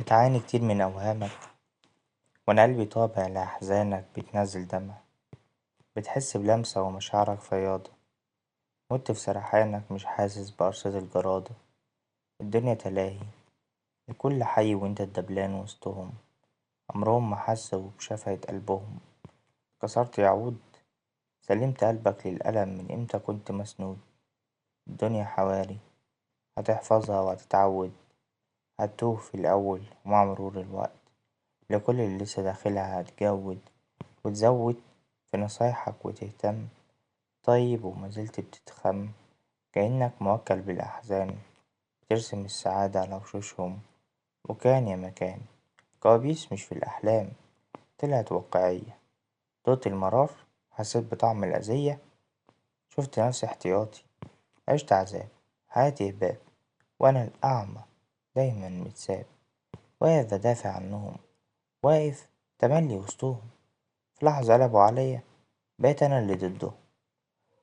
بتعاني كتير من أوهامك، وأنا قلبي طابع لأحزانك بتنزل دمع. بتحس بلمسة ومشاعرك فياضة، وانت في سرحانك مش حاسس بقرصة الجرادة. الدنيا تلاهي، الكل حي وانت الدبلان وسطهم. عمرهم ما حسوا بشفقة قلبهم. كسرت يعود، سلمت قلبك للألم. من امتى كنت مسنود؟ الدنيا حوالي، هتحفظها وهتتعود. هتوه في الأول ومع مرور الوقت، لكل اللي لسه داخلها هتجود وتزود في نصايحك وتهتم. طيب ومازلت بتتخم، كأنك موكل بالأحزان، ترسم السعادة على وشوشهم. وكان يا مكان، كوابيس مش في الأحلام، طلعت واقعية. دوت المرار، حسيت بطعم الأذية، شفت نفسي احتياطي. عشت عذاب، حياتي هباب، وأنا الأعمى دايما متساب. واقف بدافع عنهم، واقف تملي وسطهم. في لحظة قلبوا عليا، بقيت أنا اللي ضدهم.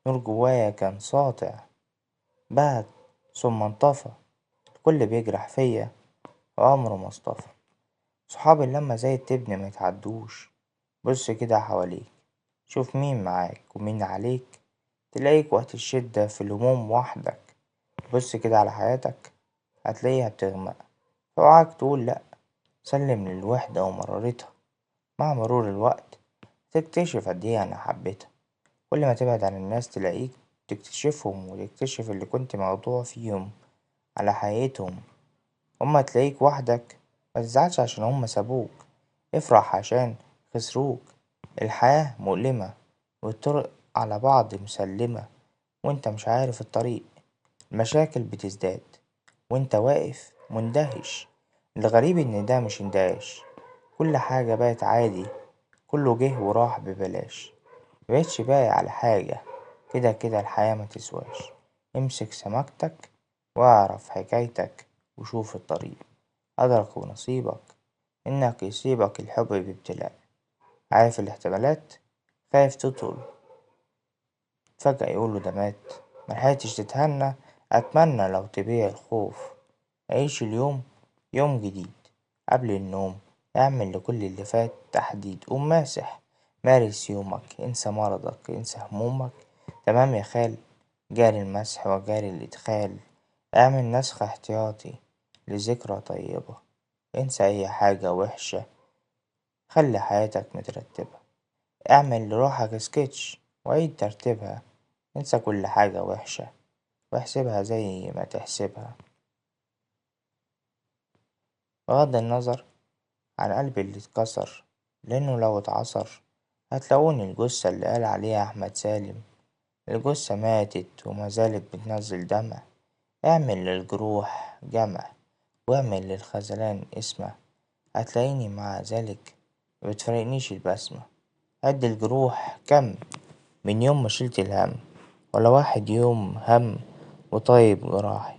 نور جوايا كان ساطع، بهت ثم انطفى. الكل بيجرح فيا وعمره ما اصطفى. صحابي لما زي التبن ما يتعدوش. بص كده حواليك، شوف مين معاك ومين عليك. تلاقيك وقت الشدة في الهموم وحدك. بص كده على حياتك، هتلاقيها بتغمق. اوعاك تقول لأ، سلم للوحدة ومرارتها. مع مرور الوقت تكتشف قد ايه أنا حبيتها. كل ما تبعد عن الناس تلاقيك تكتشفهم، وتكتشف اللي كنت موضوع فيهم على حقيقتهم. هما تلاقيك وحدك، متزعلش عشان هما سابوك، افرح عشان خسروك. الحياة مؤلمة، والطرق على بعض مسلمة، وانت مش عارف الطريق. المشاكل بتزداد، وانت واقف مندهش. الغريب ان ده مش اندهاش، كل حاجة بقت عادي. كله جه وراح ببلاش، مبقتش باقي على حاجة. كده كده الحياة ما تسواش. امسك سمكتك واعرف حكايتك، وشوف الطريق. أدرك ونصيبك إنك يصيبك الحب بابتلاء. عارف الاحتمالات، خايف تطول فجأة يقوله ده مات. ملحقتش تتهنى، أتمنى لو تبيع الخوف. عيش اليوم يوم جديد قبل النوم. اعمل لكل اللي فات تحديد، قوم ماسح. مارس يومك، انسى مرضك، انسى همومك. تمام يا خال، جاري المسح وجاري الإدخال. اعمل نسخ احتياطي لذكرى طيبة. انسى أي حاجة وحشة، خلي حياتك مترتبة. اعمل لروحك سكتش وعيد ترتيبها. انسى كل حاجة وحشة، واحسبها زي ما تحسبها. بغض النظر عن قلبي اللي اتكسر، لأنه لو اتعصر هتلاقوني الجثة اللي قال عليها أحمد سالم. الجثة ماتت ومازالت بتنزل دمع. اعمل للجروح جمع، واعمل للخذلان اسمه. هتلاقيني مع ذلك مبتفارقنيش البسمة. عد الجروح كم من يوم ما شلت الهم، ولا واحد يوم هم وطيب جراحي.